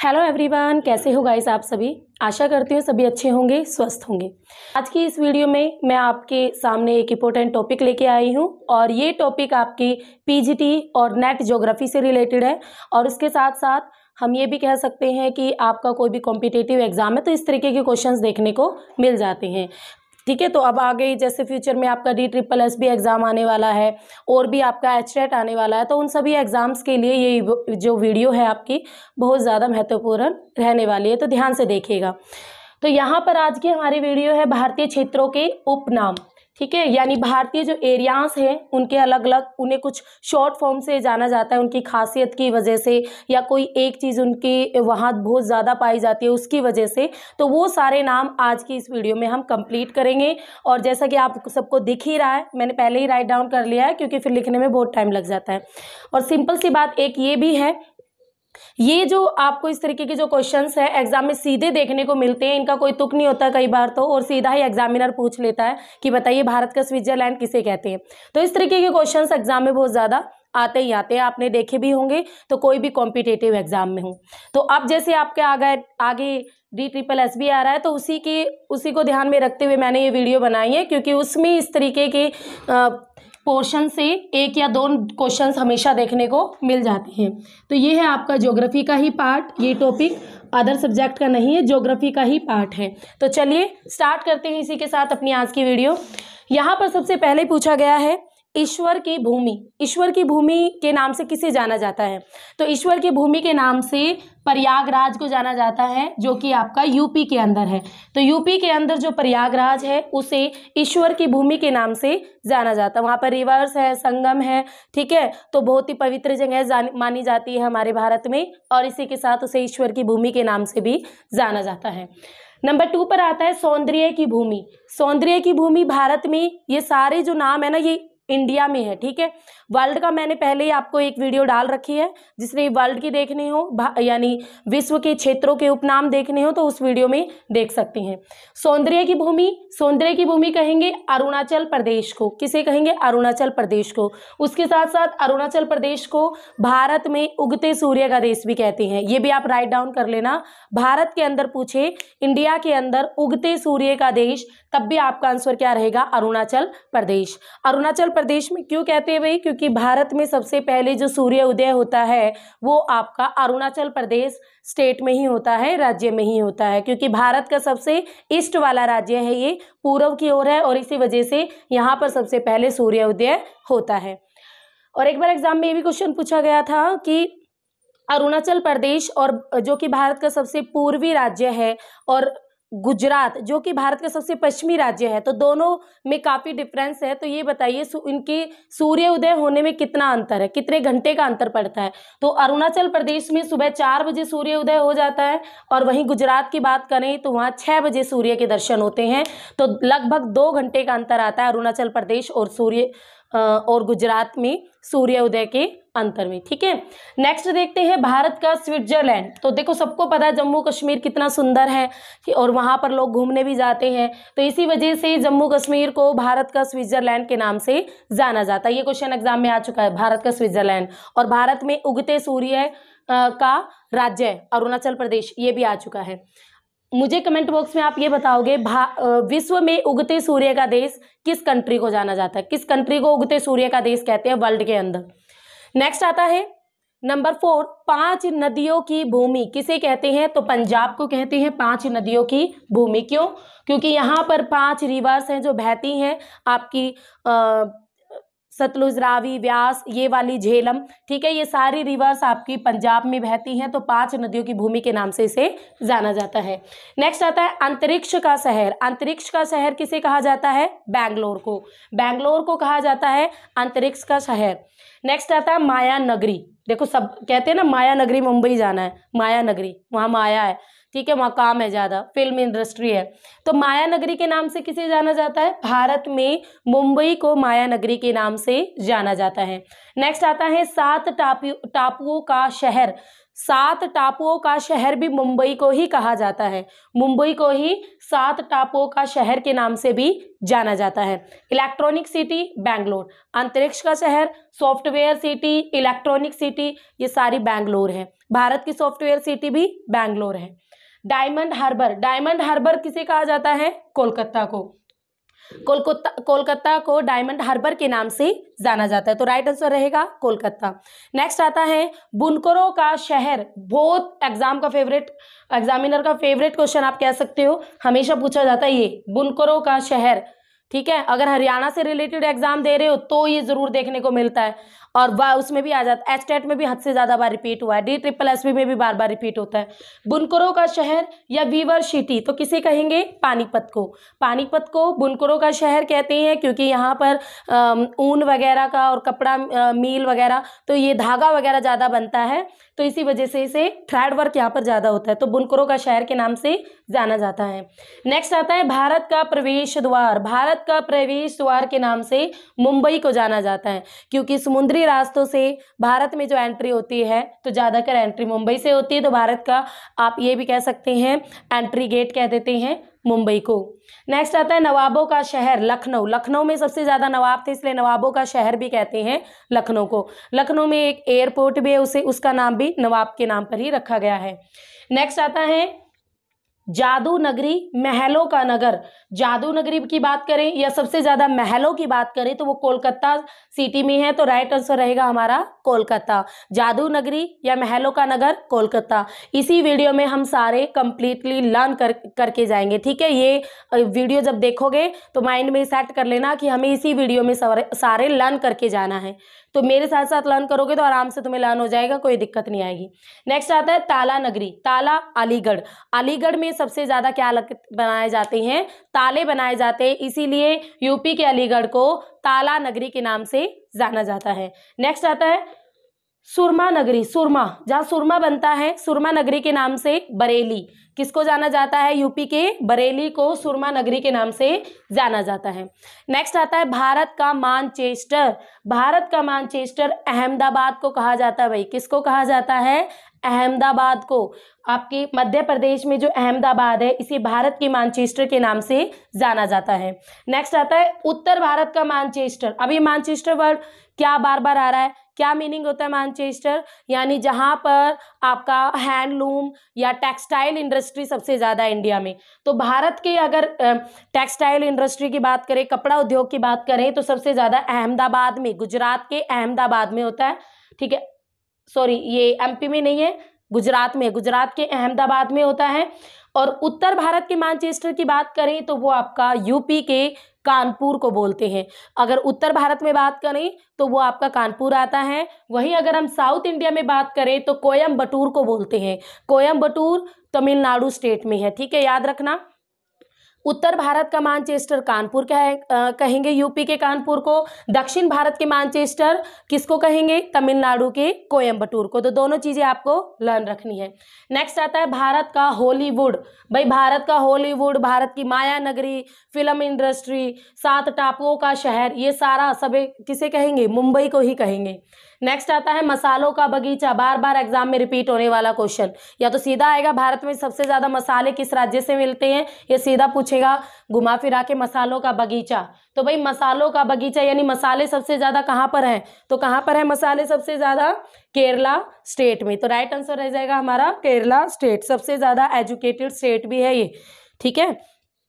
Hello everyone, कैसे हो guys आप सभी। आशा करती हूँ सभी अच्छे होंगे, स्वस्थ होंगे। आज की इस वीडियो में मैं आपके सामने एक इम्पोर्टेंट टॉपिक लेके आई हूँ और ये टॉपिक आपकी पीजीटी और नेट ज्योग्राफी से रिलेटेड है। और उसके साथ साथ हम ये भी कह सकते हैं कि आपका कोई भी कॉम्पिटिटिव एग्जाम है तो इस तरीके के क्वेश्चंस देखने को मिल जाते हैं। ठीक है, तो अब आगे जैसे फ्यूचर में आपका DSSS भी एग्ज़ाम आने वाला है और भी आपका HTET आने वाला है, तो उन सभी एग्ज़ाम्स के लिए ये जो वीडियो है आपकी बहुत ज़्यादा महत्वपूर्ण रहने वाली है, तो ध्यान से देखिएगा। तो यहाँ पर आज की हमारी वीडियो है भारतीय क्षेत्रों के उपनाम। ठीक है, यानी भारतीय जो एरियाज हैं उनके अलग अलग, उन्हें कुछ शॉर्ट फॉर्म से जाना जाता है उनकी खासियत की वजह से, या कोई एक चीज़ उनकी वहाँ बहुत ज़्यादा पाई जाती है उसकी वजह से। तो वो सारे नाम आज की इस वीडियो में हम कंप्लीट करेंगे। और जैसा कि आप सबको दिख ही रहा है, मैंने पहले ही राइट डाउन कर लिया है क्योंकि फिर लिखने में बहुत टाइम लग जाता है। और सिंपल सी बात एक ये भी है, ये जो आपको इस तरीके के जो क्वेश्चंस है एग्जाम में सीधे देखने को मिलते हैं, इनका कोई तुक नहीं होता कई बार तो, और सीधा ही एग्जामिनर पूछ लेता है कि बताइए भारत का स्विट्जरलैंड किसे कहते हैं। तो इस तरीके के क्वेश्चंस एग्जाम में बहुत ज़्यादा आते ही आते हैं, आपने देखे भी होंगे तो कोई भी कॉम्पिटिटिव एग्जाम में हो। तो अब जैसे आपके आगे DSSS भी आ रहा है तो उसी को ध्यान में रखते हुए मैंने ये वीडियो बनाई है, क्योंकि उसमें इस तरीके के पोर्शन से एक या दो क्वेश्चंस हमेशा देखने को मिल जाते हैं। तो ये है आपका ज्योग्राफी का ही पार्ट, ये टॉपिक अदर सब्जेक्ट का नहीं है, ज्योग्राफी का ही पार्ट है। तो चलिए स्टार्ट करते हैं इसी के साथ अपनी आज की वीडियो। यहाँ पर सबसे पहले पूछा गया है ईश्वर की भूमि। ईश्वर की भूमि के नाम से किसे जाना जाता है? तो ईश्वर की भूमि के नाम से प्रयागराज को जाना जाता है, जो कि आपका यूपी के अंदर है। तो यूपी के अंदर जो प्रयागराज है उसे ईश्वर की भूमि के नाम से जाना जाता है। वहाँ पर रिवर्स है, संगम है, ठीक है, तो बहुत ही पवित्र जगह मानी जाती है हमारे भारत में, और इसी के साथ उसे ईश्वर की भूमि के नाम से भी जाना जाता है। नंबर 2 पर आता है सौंदर्य की भूमि। सौंदर्य की भूमि भारत में, ये सारे जो नाम है ना ये इंडिया में है। ठीक है, वर्ल्ड का मैंने पहले ही आपको एक वीडियो डाल रखी है, जिसने वर्ल्ड की देखनी हो यानी विश्व के क्षेत्रों के उपनाम देखने हो तो उस वीडियो में देख सकते हैं। सौंदर्य की भूमि कहेंगे अरुणाचल प्रदेश को। किसे कहेंगे? अरुणाचल प्रदेश को। उसके साथ साथ अरुणाचल प्रदेश को भारत में उगते सूर्य का देश भी कहते हैं। ये भी आप राइट डाउन कर लेना। भारत के अंदर पूछे इंडिया के अंदर उगते सूर्य का देश, तब भी आपका आंसर क्या रहेगा? अरुणाचल प्रदेश। अरुणाचल प्रदेश में क्यों कहते हैं भाई? क्योंकि भारत में सबसे पहले जो सूर्य उदय होता है वो आपका अरुणाचल प्रदेश स्टेट में ही होता है, राज्य में ही होता है, क्योंकि भारत का सबसे ईस्ट वाला राज्य है, ये पूर्व की ओर है, और इसी वजह से यहाँ पर सबसे पहले सूर्य उदय होता है। और एक बार एग्जाम में ये भी क्वेश्चन पूछा गया था कि अरुणाचल प्रदेश और जो कि भारत का सबसे पूर्वी राज्य है, और गुजरात जो कि भारत का सबसे पश्चिमी राज्य है, तो दोनों में काफ़ी डिफरेंस है। तो ये बताइए इनके सूर्य उदय होने में कितना अंतर है, कितने घंटे का अंतर पड़ता है? तो अरुणाचल प्रदेश में सुबह 4 बजे सूर्य उदय हो जाता है, और वहीं गुजरात की बात करें तो वहाँ 6 बजे सूर्य के दर्शन होते हैं। तो लगभग 2 घंटे का अंतर आता है अरुणाचल प्रदेश और गुजरात में सूर्य उदय के अंतर में। ठीक है, नेक्स्ट देखते हैं भारत का स्विट्जरलैंड। तो देखो सबको पता है जम्मू कश्मीर कितना सुंदर है, और वहाँ पर लोग घूमने भी जाते हैं, तो इसी वजह से जम्मू कश्मीर को भारत का स्विट्जरलैंड के नाम से जाना जाता है। ये क्वेश्चन एग्जाम में आ चुका है, भारत का स्विट्जरलैंड। और भारत में उगते सूर्य का राज्य अरुणाचल प्रदेश, ये भी आ चुका है। मुझे कमेंट बॉक्स में आप ये बताओगे विश्व में उगते सूर्य का देश किस कंट्री को जाना जाता है? किस कंट्री को उगते सूर्य का देश कहते हैं वर्ल्ड के अंदर? नेक्स्ट आता है नंबर 4, 5 नदियों की भूमि किसे कहते हैं? तो पंजाब को कहते हैं 5 नदियों की भूमि। क्यों? क्योंकि यहाँ पर 5 रिवर्स हैं जो बहती हैं आपकी सतलुज, रावी, व्यास, ये वाली झेलम, ठीक है, ये सारी रिवर्स आपकी पंजाब में बहती हैं, तो 5 नदियों की भूमि के नाम से इसे जाना जाता है। नेक्स्ट आता है अंतरिक्ष का शहर। अंतरिक्ष का शहर किसे कहा जाता है? बैंगलोर को। बैंगलोर को कहा जाता है अंतरिक्ष का शहर। नेक्स्ट आता है माया नगरी। देखो सब कहते हैं ना माया नगरी मुंबई जाना है, माया नगरी, वहाँ माया है, ठीक है, वहाँ काम है ज़्यादा, फिल्म इंडस्ट्री है, तो माया नगरी के नाम से किसे जाना जाता है? भारत में मुंबई को माया नगरी के नाम से जाना जाता है। नेक्स्ट आता है 7 टापुओं का शहर। सात टापुओं का शहर भी मुंबई को ही कहा जाता है। मुंबई को ही सात टापुओं का शहर के नाम से भी जाना जाता है। इलेक्ट्रॉनिक सिटी बेंगलोर, अंतरिक्ष का शहर, सॉफ्टवेयर सिटी, इलेक्ट्रॉनिक सिटी, ये सारी बेंगलोर है। भारत की सॉफ्टवेयर सिटी भी बेंगलोर है। डायमंड हार्बर, डायमंड हार्बर किसे कहा जाता है? कोलकाता को। कोलकाता को डायमंड हार्बर के नाम से जाना जाता है, तो राइट आंसर रहेगा कोलकाता। नेक्स्ट आता है बुनकरों का शहर। बहुत एग्जामिनर का फेवरेट क्वेश्चन आप कह सकते हो, हमेशा पूछा जाता है ये बुनकरों का शहर। ठीक है, अगर हरियाणा से रिलेटेड एग्जाम दे रहे हो तो ये जरूर देखने को मिलता है, और वह उसमें भी आ जाता है। एचटेट में भी हद से ज्यादा बार रिपीट हुआ है, DSSB में भी बार बार रिपीट होता है। बुनकरों का शहर या वीवर सिटी, तो किसे कहेंगे? पानीपत को। पानीपत को बुनकरों का शहर कहते हैं क्योंकि यहाँ पर ऊन वगैरह का और कपड़ा मील वगैरह, तो ये धागा वगैरह ज़्यादा बनता है, तो इसी वजह से इसे थ्रेड वर्क यहाँ पर ज़्यादा होता है, तो बुनकरों का शहर के नाम से जाना जाता है। नेक्स्ट आता है भारत का प्रवेश द्वार। भारत का प्रवेश द्वार के नाम से मुंबई को जाना जाता है क्योंकि समुद्री रास्तों से भारत में जो एंट्री होती है तो ज़्यादातर एंट्री मुंबई से होती है, तो भारत का आप ये भी कह सकते हैं एंट्री गेट कह देते हैं मुंबई को। नेक्स्ट आता है नवाबों का शहर लखनऊ। लखनऊ में सबसे ज़्यादा नवाब थे, इसलिए नवाबों का शहर भी कहते हैं लखनऊ को। लखनऊ में एक एयरपोर्ट भी है, उसका नाम भी नवाब के नाम पर ही रखा गया है। नेक्स्ट आता है जादू नगरी, महलों का नगर। जादू नगरी की बात करें या सबसे ज्यादा महलों की बात करें तो वो कोलकाता सिटी में है, तो राइट आंसर रहेगा हमारा कोलकाता। जादू नगरी या महलों का नगर कोलकाता। इसी वीडियो में हम सारे कंप्लीटली लर्न करके जाएंगे। ठीक है, ये वीडियो जब देखोगे तो माइंड में सेट कर लेना कि हमें इसी वीडियो में सारे लर्न करके जाना है, तो मेरे साथ साथ लर्न करोगे तो आराम से तुम्हें लर्न हो जाएगा, कोई दिक्कत नहीं आएगी। नेक्स्ट आता है ताला नगरी। ताला अलीगढ़। अलीगढ़ में सबसे ज़्यादा क्या बनाए जाते हैं? ताले बनाए जाते हैं, इसीलिए यूपी के अलीगढ़ को ताला नगरी के नाम से जाना जाता है। नेक्स्ट आता है सुरमा नगरी। सुरमा, जहाँ सुरमा बनता है, सुरमा नगरी के नाम से बरेली। किसको जाना जाता है? यूपी के बरेली को सुरमा नगरी के नाम से जाना जाता है। नेक्स्ट आता है भारत का मानचेस्टर। भारत का मानचेस्टर अहमदाबाद को कहा जाता है। भाई किसको कहा जाता है? अहमदाबाद को। आपके मध्य प्रदेश में जो अहमदाबाद है इसे भारत के मानचेस्टर के नाम से जाना जाता है। नेक्स्ट आता है उत्तर भारत का मानचेस्टर। अब ये मानचेस्टर वर्ड क्या बार बार आ रहा है? क्या मीनिंग होता है मानचेस्टर? यानी जहां पर आपका हैंडलूम या टेक्सटाइल इंडस्ट्री सबसे ज़्यादा इंडिया में। तो भारत के अगर टेक्सटाइल इंडस्ट्री की बात करें, कपड़ा उद्योग की बात करें, तो सबसे ज़्यादा अहमदाबाद में, गुजरात के अहमदाबाद में होता है। ठीक है, सॉरी ये एमपी में नहीं है, गुजरात में, गुजरात के अहमदाबाद में होता है। और उत्तर भारत के मानचेस्टर की बात करें तो वो आपका यूपी के कानपुर को बोलते हैं। अगर उत्तर भारत में बात करें तो वो आपका कानपुर आता है। वहीं अगर हम साउथ इंडिया में बात करें तो कोयम्बटूर को बोलते हैं। कोयम्बटूर तमिलनाडु स्टेट में है। ठीक है, याद रखना। उत्तर भारत का मानचेस्टर कानपुर कहेंगे, यूपी के कानपुर को। दक्षिण भारत के मानचेस्टर किसको कहेंगे? तमिलनाडु के कोयम्बटूर को। तो दोनों चीजें आपको लर्न रखनी है। नेक्स्ट आता है भारत का हॉलीवुड। भाई भारत का हॉलीवुड, भारत की माया नगरी, फिल्म इंडस्ट्री, सात टापुओं का शहर, ये सारा सब किसे कहेंगे? मुंबई को ही कहेंगे। नेक्स्ट आता है मसालों का बगीचा। बार बार एग्जाम में रिपीट होने वाला क्वेश्चन। या तो सीधा आएगा भारत में सबसे ज्यादा मसाले किस राज्य से मिलते हैं, या सीधा पूछेगा घुमा फिरा के मसालों का बगीचा। तो भाई मसालों का बगीचा यानी मसाले सबसे ज्यादा कहाँ पर हैं? तो कहाँ पर है मसाले सबसे ज्यादा? केरला स्टेट में। तो राइट आंसर रह जाएगा हमारा केरला स्टेट। सबसे ज्यादा एजुकेटेड स्टेट भी है ये। ठीक है,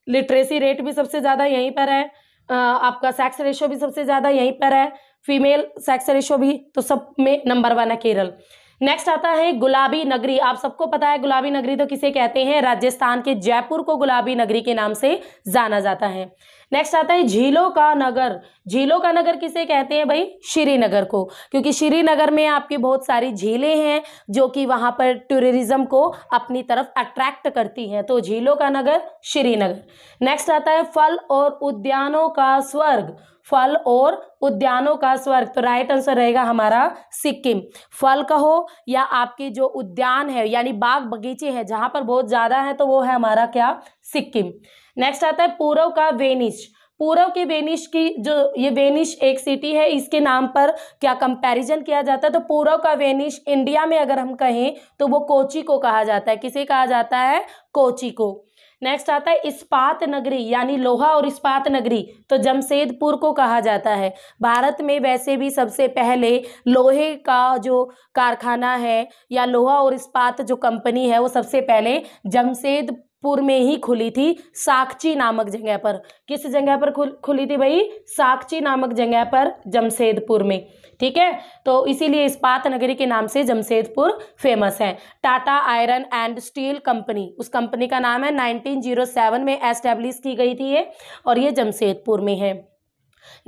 लिटरेसी रेट भी सबसे ज्यादा यहीं पर है, आपका सेक्स रेशो भी सबसे ज्यादा यहीं पर है, फीमेल सेक्स रेशो भी, तो सब में नंबर 1 है केरल। नेक्स्ट आता है गुलाबी नगरी। आप सबको पता है गुलाबी नगरी तो किसे कहते हैं? राजस्थान के जयपुर को गुलाबी नगरी के नाम से जाना जाता है। नेक्स्ट आता है झीलों का नगर। झीलों का नगर किसे कहते हैं भाई? श्रीनगर को, क्योंकि श्रीनगर में आपकी बहुत सारी झीलें हैं जो कि वहां पर टूरिज्म को अपनी तरफ अट्रैक्ट करती हैं, तो झीलों का नगर श्रीनगर। नेक्स्ट आता है फल और उद्यानों का स्वर्ग। फल और उद्यानों का स्वर्ग, तो राइट आंसर रहेगा हमारा सिक्किम। फल कहो या आपके जो उद्यान है यानी बाग बगीचे हैं जहां पर बहुत ज्यादा है, तो वो है हमारा क्या? सिक्किम। नेक्स्ट आता है पूर्व का वेनिस। पूर्व के वेनिस की जो ये वेनिस एक सिटी है, इसके नाम पर क्या कंपैरिजन किया जाता है, तो पूर्व का वेनिस इंडिया में अगर हम कहें तो वो कोची को कहा जाता है। किसे कहा जाता है? कोची को। नेक्स्ट आता है इस्पात नगरी, यानी लोहा और इस्पात नगरी, तो जमशेदपुर को कहा जाता है। भारत में वैसे भी सबसे पहले लोहे का जो कारखाना है या लोहा और इस्पात जो कंपनी है वो सबसे पहले जमशेदपुर में ही खुली थी, साकची नामक जगह पर। किस जगह पर खुली थी भाई? साकची नामक जगह पर, जमशेदपुर में। ठीक है, तो इसीलिए इस्पात नगरी के नाम से जमशेदपुर फेमस है। Tata iron and steel company, उस कंपनी का नाम है, 1907 में एस्टेब्लिश की गई थी ये, और ये जमशेदपुर में है।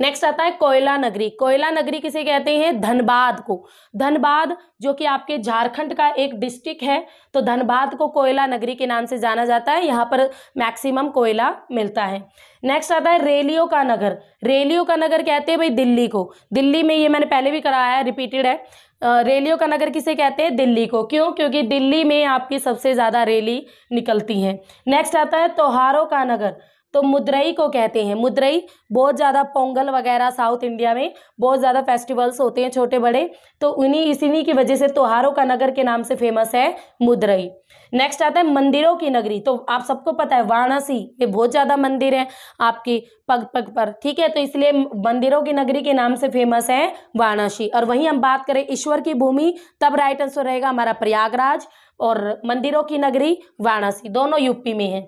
नेक्स्ट आता है कोयला नगरी। कोयला नगरी किसे कहते हैं? धनबाद को। धनबाद जो कि आपके झारखंड का एक डिस्ट्रिक्ट है, तो धनबाद को कोयला नगरी के नाम से जाना जाता है। यहाँ पर मैक्सिमम कोयला मिलता है। नेक्स्ट आता है रेलियो का नगर। रेलियो का नगर कहते हैं भाई दिल्ली को। दिल्ली में, ये मैंने पहले भी कराया है, रिपीटेड है। रेलियो का नगर किसे कहते हैं? दिल्ली को। क्यों? क्योंकि दिल्ली में आपकी सबसे ज़्यादा रैली निकलती हैं। नेक्स्ट आता है त्योहारों का नगर, तो मुद्रई को कहते हैं। मुद्रई बहुत ज़्यादा, पोंगल वगैरह साउथ इंडिया में बहुत ज़्यादा फेस्टिवल्स होते हैं छोटे बड़े, तो इन्हीं की वजह से त्योहारों का नगर के नाम से फेमस है मुद्रई। नेक्स्ट आता है मंदिरों की नगरी, तो आप सबको पता है वाराणसी में बहुत ज़्यादा मंदिर हैं आपकी पग पग पर। ठीक है, तो इसलिए मंदिरों की नगरी के नाम से फेमस है वाराणसी। और वहीं हम बात करें ईश्वर की भूमि, तब राइट आंसर रहेगा हमारा प्रयागराज, और मंदिरों की नगरी वाराणसी, दोनों यूपी में है।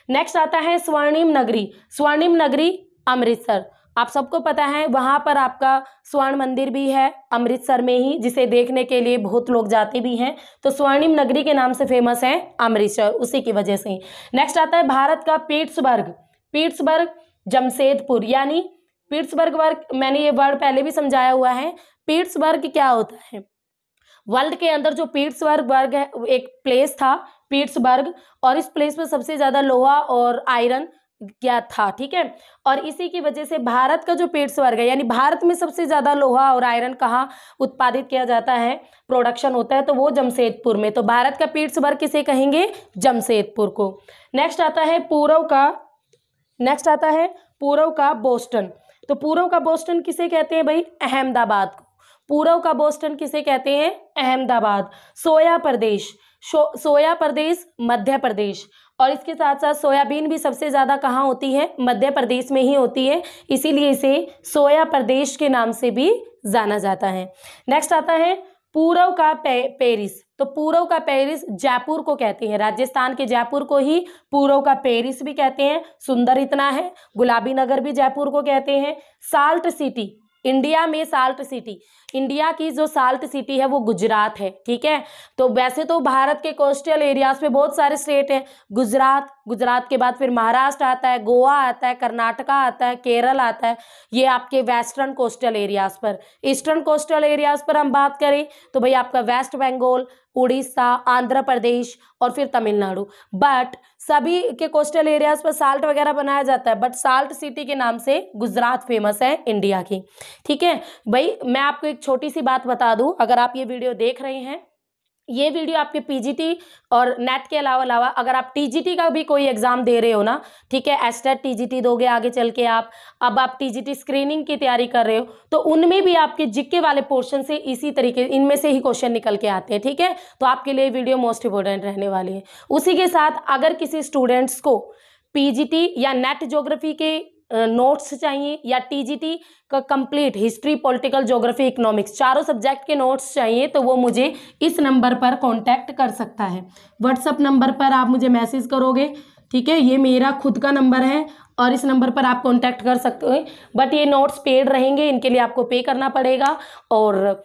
नेक्स्ट आता है स्वर्णिम नगरी। स्वर्णिम नगरी अमृतसर, आप सबको पता है वहाँ पर आपका स्वर्ण मंदिर भी है अमृतसर में ही, जिसे देखने के लिए बहुत लोग जाते भी हैं। तो स्वर्णिम नगरी के नाम से फेमस है अमृतसर, उसी की वजह से। नेक्स्ट आता है भारत का पिट्सबर्ग। पिट्सबर्ग जमशेदपुर, यानी पिट्सबर्ग वर्ग, मैंने ये वर्ड पहले भी समझाया हुआ है। पिट्सबर्ग क्या होता है? वर्ल्ड के अंदर जो पिट्सबर्ग वर्ग है, एक प्लेस था पिट्सबर्ग, और इस प्लेस में सबसे ज़्यादा लोहा और आयरन क्या था। ठीक है, और इसी की वजह से भारत का जो पिट्सबर्ग है, यानी भारत में सबसे ज़्यादा लोहा और आयरन कहाँ उत्पादित किया जाता है, प्रोडक्शन होता है, तो वो जमशेदपुर में। तो भारत का पिट्सबर्ग किसे कहेंगे? जमशेदपुर को। नेक्स्ट आता है पूर्व का बोस्टन। तो पूर्व का बोस्टन किसे कहते हैं भाई? अहमदाबाद को। पूर्व का बोस्टन किसे कहते हैं? अहमदाबाद। सोया प्रदेश, सोया प्रदेश मध्य प्रदेश, और इसके साथ साथ सोयाबीन भी सबसे ज़्यादा कहाँ होती है? मध्य प्रदेश में ही होती है, इसीलिए इसे सोया प्रदेश के नाम से भी जाना जाता है। नेक्स्ट आता है पूर्व का पेरिस। तो पूर्व का पेरिस जयपुर को कहते हैं, राजस्थान के जयपुर को ही पूर्व का पेरिस भी कहते हैं। सुंदर इतना है, गुलाबी नगर भी जयपुर को कहते हैं। साल्ट सिटी, इंडिया में साल्ट सिटी, इंडिया की जो साल्ट सिटी है वो गुजरात है। ठीक है, तो वैसे तो भारत के कोस्टल एरियाज में बहुत सारे स्टेट हैं। गुजरात के बाद फिर महाराष्ट्र आता है, गोवा आता है, कर्नाटका आता है, केरल आता है, ये आपके वेस्टर्न कोस्टल एरियाज पर। ईस्टर्न कोस्टल एरियाज पर हम बात करें तो भाई आपका वेस्ट बंगाल, उड़ीसा, आंध्र प्रदेश और फिर तमिलनाडु। बट सभी के कोस्टल एरियाज पर साल्ट वगैरह बनाया जाता है, बट साल्ट सिटी के नाम से गुजरात फेमस है इंडिया की। ठीक है भाई, मैं आपको एक छोटी सी बात बता दूं, अगर आप ये वीडियो देख रहे हैं, ये वीडियो आपके पीजीटी और नेट के अलावा अगर आप टीजीटी का भी कोई एग्जाम दे रहे हो ना, ठीक है, एस्टेट टीजीटी दोगे आगे चल के आप, अब आप टीजीटी स्क्रीनिंग की तैयारी कर रहे हो, तो उनमें भी आपके जीके वाले पोर्शन से इसी तरीके इनमें से ही क्वेश्चन निकल के आते हैं। ठीक है, तो आपके लिए वीडियो मोस्ट इंपॉर्टेंट रहने वाली है। उसी के साथ अगर किसी स्टूडेंट्स को पीजीटी या नेट ज्योग्राफी के नोट्स चाहिए, या टीजीटी का complete history, political, geography, economics, चारों सब्जेक्ट के नोट्स चाहिए, तो वो मुझे इस नंबर पर कांटेक्ट कर सकता है। व्हाट्सएप नंबर पर आप मुझे मैसेज करोगे। ठीक है, ये मेरा खुद का नंबर है और इस नंबर पर आप कांटेक्ट कर सकते हो। बट ये नोट्स पेड रहेंगे, इनके लिए आपको पे करना पड़ेगा, और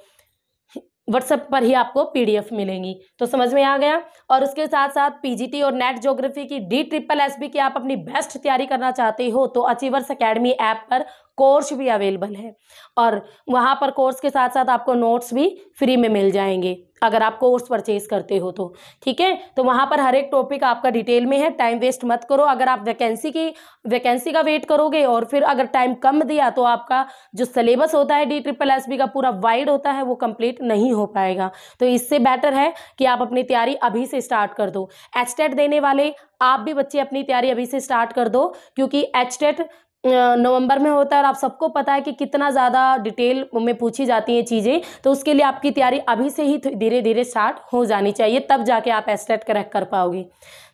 व्हाट्सएप पर ही आपको पीडीएफ मिलेंगी। तो समझ में आ गया। और उसके साथ साथ पीजीटी और नेट ज्योग्राफी की DSSB की आप अपनी बेस्ट तैयारी करना चाहते हो तो अचीवर्स एकेडमी ऐप पर कोर्स भी अवेलेबल है, और वहाँ पर कोर्स के साथ साथ आपको नोट्स भी फ्री में मिल जाएंगे अगर आप कोर्स परचेज करते हो तो। ठीक है, तो वहाँ पर हर एक टॉपिक आपका डिटेल में है, टाइम वेस्ट मत करो। अगर आप वैकेंसी का वेट करोगे और फिर अगर टाइम कम दिया तो आपका जो सिलेबस होता है DSSB का पूरा वाइड होता है, वो कंप्लीट नहीं हो पाएगा। तो इससे बेटर है कि आप अपनी तैयारी अभी से स्टार्ट कर दो। एचटेट देने वाले आप भी बच्चे अपनी तैयारी अभी से स्टार्ट कर दो, क्योंकि एचटेट नवंबर में होता है और आप सबको पता है कि कितना ज़्यादा डिटेल में पूछी जाती हैं चीज़ें, तो उसके लिए आपकी तैयारी अभी से ही धीरे धीरे स्टार्ट हो जानी चाहिए, तब जाके आप एस्टेट क्रैक कर पाओगे।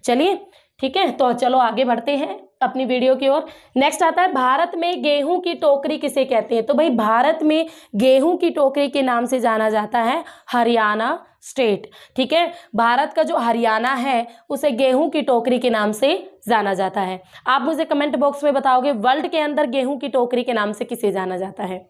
चलिए ठीक है, तो चलो आगे बढ़ते हैं अपनी वीडियो की ओर। नेक्स्ट आता है भारत में गेहूं की टोकरी किसे कहते हैं। तो भाई भारत में गेहूं की टोकरी के नाम से जाना जाता है हरियाणा स्टेट। ठीक है, भारत का जो हरियाणा है उसे गेहूं की टोकरी के नाम से जाना जाता है। आप मुझे कमेंट बॉक्स में बताओगे वर्ल्ड के अंदर गेहूं की टोकरी के नाम से किसे जाना जाता है।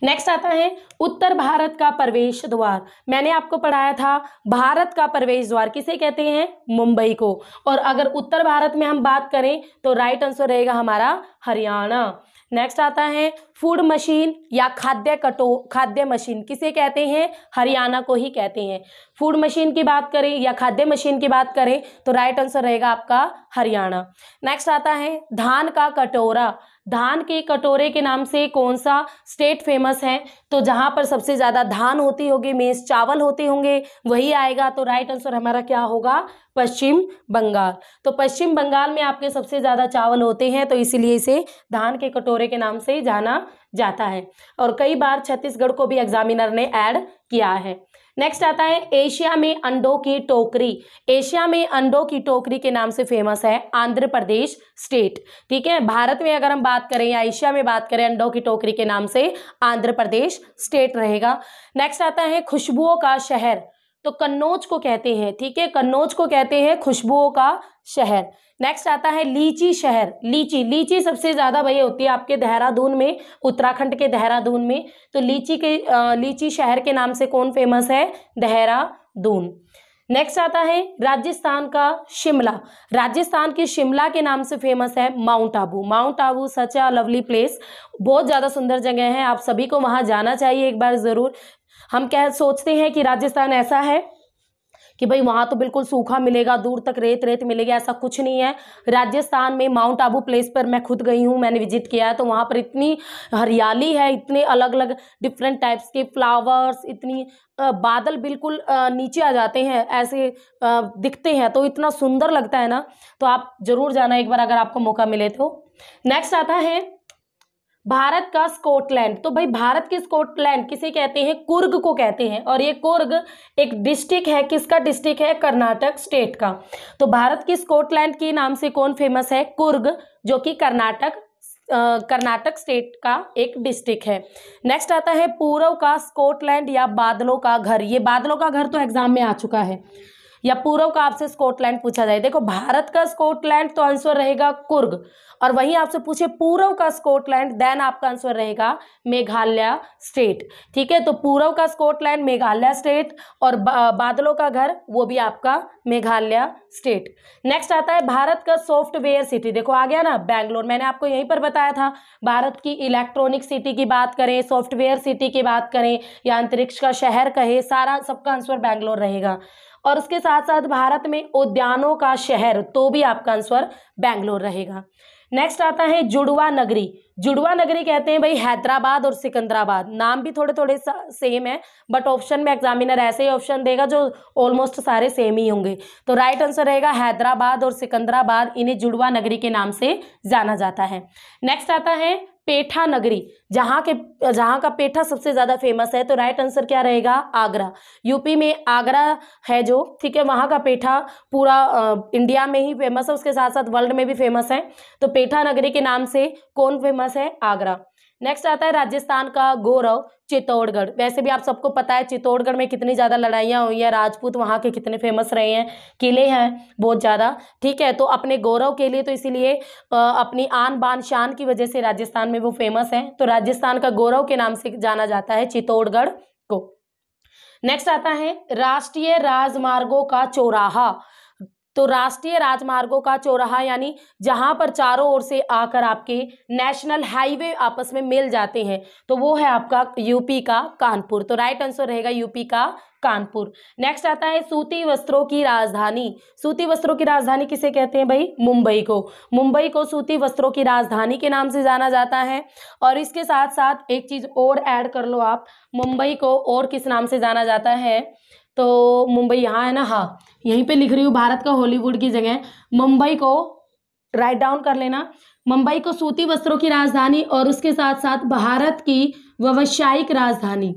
नेक्स्ट आता है उत्तर भारत का प्रवेश द्वार। मैंने आपको पढ़ाया था भारत का प्रवेश द्वार किसे कहते हैं, मुंबई को। और अगर उत्तर भारत में हम बात करें तो राइट आंसर रहेगा हमारा हरियाणा। नेक्स्ट आता है फूड मशीन या खाद्य मशीन किसे कहते हैं, हरियाणा को ही कहते हैं। फूड मशीन की बात करें या खाद्य मशीन की बात करें तो राइट आंसर रहेगा आपका हरियाणा। नेक्स्ट आता है धान का कटोरा। धान के कटोरे के नाम से कौन सा स्टेट फेमस है, तो जहां पर सबसे ज्यादा धान होती होगी, मेज चावल होते होंगे, वही आएगा। तो राइट आंसर हमारा क्या होगा, पश्चिम बंगाल। तो पश्चिम बंगाल में आपके सबसे ज्यादा चावल होते हैं, तो इसीलिए इसे धान के कटोरे के नाम से जाना जाता है। और कई बार छत्तीसगढ़ को भी एग्जामिनर ने ऐड किया है। नेक्स्ट आता है एशिया में अंडों की टोकरी। एशिया में अंडों की टोकरी के नाम से फेमस है आंध्र प्रदेश स्टेट। ठीक है, भारत में अगर हम बात करें या एशिया में बात करें अंडों की टोकरी के नाम से आंध्र प्रदेश स्टेट रहेगा। नेक्स्ट आता है खुशबुओं का शहर। तो कन्नौज को कहते हैं, ठीक है, कन्नौज को कहते हैं खुशबुओं का शहर। नेक्स्ट आता है लीची शहर। लीची सबसे ज्यादा भई होती है आपके देहरादून में, उत्तराखंड के देहरादून में। तो लीची शहर के नाम से कौन फेमस है, देहरादून। नेक्स्ट आता है राजस्थान का शिमला। राजस्थान की शिमला के नाम से फेमस है mount Abu. Mount Abu such a lovely place, बहुत ज़्यादा सुंदर जगह है, आप सभी को वहाँ जाना चाहिए एक बार ज़रूर। हम क्या सोचते हैं कि राजस्थान ऐसा है कि भाई वहाँ तो बिल्कुल सूखा मिलेगा, दूर तक रेत रेत मिलेगी, ऐसा कुछ नहीं है। राजस्थान में माउंट आबू प्लेस पर मैं खुद गई हूँ, मैंने विजिट किया है, तो वहाँ पर इतनी हरियाली है, इतने अलग अलग डिफरेंट टाइप्स के फ्लावर्स, इतनी बादल बिल्कुल नीचे आ जाते हैं, ऐसे दिखते हैं, तो इतना सुंदर लगता है ना। तो आप जरूर जाना एक बार अगर आपको मौका मिले तो। नेक्स्ट आता है भारत का स्कॉटलैंड। तो भाई भारत के स्कॉटलैंड किसे कहते हैं, कुर्ग को कहते हैं। और ये कुर्ग एक डिस्ट्रिक्ट है, किसका डिस्ट्रिक्ट है, कर्नाटक स्टेट का। तो भारत की स्कॉटलैंड के नाम से कौन फेमस है, कुर्ग, जो कि कर्नाटक स्टेट का एक डिस्ट्रिक्ट है। नेक्स्ट आता है पूर्व का स्कॉटलैंड या बादलों का घर। ये बादलों का घर तो एग्जाम में आ चुका है, या पूर्व का आपसे स्कॉटलैंड पूछा जाए। देखो भारत का स्कॉटलैंड तो आंसर रहेगा कुर्ग, और वहीं आपसे पूछे पूर्व का स्कॉटलैंड, देन आपका आंसर रहेगा मेघालय स्टेट। ठीक है, तो पूर्व का स्कॉटलैंड मेघालय स्टेट, और बादलों का घर वो भी आपका मेघालय स्टेट। नेक्स्ट आता है भारत का सॉफ्टवेयर सिटी। देखो आ गया ना बैंगलोर, मैंने आपको यहीं पर बताया था। भारत की इलेक्ट्रॉनिक सिटी की बात करें, सॉफ्टवेयर सिटी की बात करें, या अंतरिक्ष का शहर कहे, सारा सबका आंसर बैंगलोर रहेगा। और उसके साथ साथ भारत में उद्यानों का शहर, तो भी आपका आंसर बैंगलोर रहेगा। नेक्स्ट आता है जुड़वा नगरी। जुड़वा नगरी कहते हैं भाई हैदराबाद और सिकंदराबाद, नाम भी थोड़े थोड़े सेम है, बट ऑप्शन में एग्जामिनर ऐसे ही ऑप्शन देगा जो ऑलमोस्ट सारे सेम ही होंगे। तो राइट आंसर रहेगा हैदराबाद और सिकंदराबाद, इन्हें जुड़वा नगरी के नाम से जाना जाता है। नेक्स्ट आता है पेठा नगरी, जहाँ का पेठा सबसे ज्यादा फेमस है। तो राइट आंसर क्या रहेगा, आगरा। यूपी में आगरा है जो, ठीक है, वहाँ का पेठा पूरा इंडिया में ही फेमस है, उसके साथ साथ वर्ल्ड में भी फेमस है। तो पेठा नगरी के नाम से कौन फेमस है, आगरा। नेक्स्ट आता है राजस्थान का गौरव चित्तौड़गढ़। वैसे भी आप सबको पता है चित्तौड़गढ़ में कितनी ज़्यादा लड़ाइयाँ हुई हैं, राजपूत वहाँ के कितने फेमस रहे हैं, किले हैं बहुत ज़्यादा। ठीक है, तो अपने गौरव के लिए, तो इसीलिए अपनी आन बान शान की वजह से राजस्थान में वो फेमस है। तो राजस्थान का गौरव के नाम से जाना जाता है चित्तौड़गढ़ को। नेक्स्ट आता है राष्ट्रीय राजमार्गों का चौराहा। तो राष्ट्रीय राजमार्गों का चौराहा यानी जहां पर चारों ओर से आकर आपके नेशनल हाईवे आपस में मिल जाते हैं, तो वो है आपका यूपी का कानपुर। तो राइट आंसर रहेगा यूपी का कानपुर। नेक्स्ट आता है सूती वस्त्रों की राजधानी। सूती वस्त्रों की राजधानी किसे कहते हैं भाई, मुंबई को। मुंबई को सूती वस्त्रों की राजधानी के नाम से जाना जाता है। और इसके साथ साथ एक चीज और ऐड कर लो आप, मुंबई को और किस नाम से जाना जाता है, तो मुंबई यहाँ है ना, हाँ यहीं पे लिख रही हूँ, भारत का हॉलीवुड की जगह मुंबई को राइट डाउन कर लेना। मुंबई को सूती वस्त्रों की राजधानी और उसके साथ साथ भारत की व्यावसायिक राजधानी,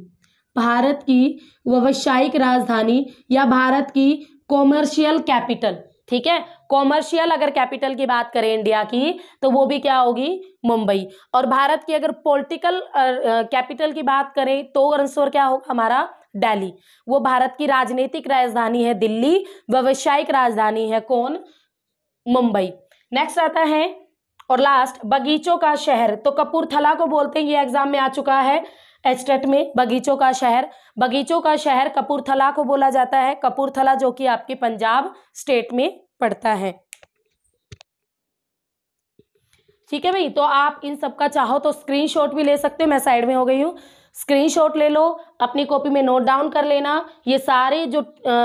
भारत की व्यावसायिक राजधानी या भारत की कॉमर्शियल कैपिटल, ठीक है। कॉमर्शियल अगर कैपिटल की बात करें इंडिया की तो वो भी क्या होगी, मुंबई। और भारत की अगर पॉलिटिकल कैपिटल की बात करें तो आंसर क्या होगा हमारा, दिल्ली। वो भारत की राजनीतिक राजधानी है दिल्ली, व्यावसायिक राजधानी है कौन, मुंबई। नेक्स्ट आता है और लास्ट, बगीचों का शहर, तो कपूरथला को बोलते हैं, ये एग्जाम में आ चुका है एस्टेट में, बगीचों का शहर। बगीचों का शहर कपूरथला को बोला जाता है, कपूरथला जो कि आपके पंजाब स्टेट में पड़ता है। ठीक है भाई, तो आप इन सब का चाहो तो स्क्रीनशॉट भी ले सकते हो, मैं साइड में हो गई हूँ, स्क्रीनशॉट ले लो, अपनी कॉपी में नोट डाउन कर लेना। ये सारे जो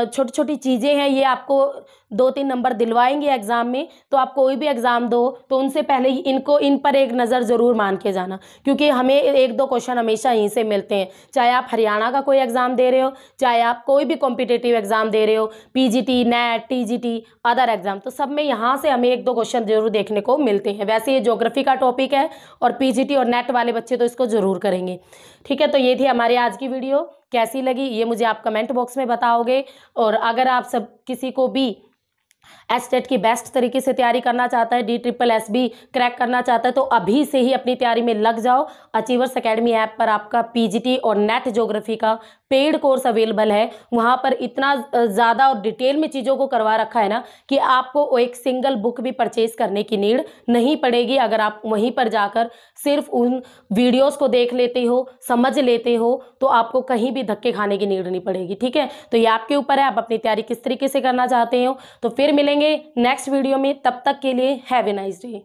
छोटी छोटी चीज़ें हैं ये आपको 2-3 नंबर दिलवाएंगे एग्जाम में, तो आप कोई भी एग्जाम दो तो उनसे पहले ही इन पर एक नज़र ज़रूर मान के जाना, क्योंकि हमें 1-2 क्वेश्चन हमेशा यहीं से मिलते हैं। चाहे आप हरियाणा का कोई एग्जाम दे रहे हो, चाहे आप कोई भी कॉम्पिटिटिव एग्जाम दे रहे हो, PGT, net, TGT, other exam, तो सब में यहाँ से हमें 1-2 क्वेश्चन जरूर देखने को मिलते हैं। वैसे ये ज्योग्राफी का टॉपिक है और पीजीटी और नेट वाले बच्चे तो इसको जरूर करेंगे। ठीक है, तो ये थी हमारी आज की वीडियो, कैसी लगी ये मुझे आप कमेंट बॉक्स में बताओगे। और अगर आप सब किसी को भी एस्टेट की बेस्ट तरीके से तैयारी करना चाहता है, DSSB क्रैक करना चाहता है, तो अभी से ही अपनी तैयारी में लग जाओ। अचीवर्स एकेडमी ऐप पर आपका पीजीटी और नेट ज्योग्राफी का पेड कोर्स अवेलेबल है। वहाँ पर इतना ज़्यादा और डिटेल में चीज़ों को करवा रखा है ना कि आपको एक सिंगल बुक भी परचेज करने की नीड नहीं पड़ेगी। अगर आप वहीं पर जाकर सिर्फ उन वीडियोस को देख लेते हो, समझ लेते हो, तो आपको कहीं भी धक्के खाने की नीड नहीं पड़ेगी। ठीक है, तो ये आपके ऊपर है, आप अपनी तैयारी किस तरीके से करना चाहते हो। तो फिर मिलेंगे नेक्स्ट वीडियो में, तब तक के लिए हैव ए नाइस डे।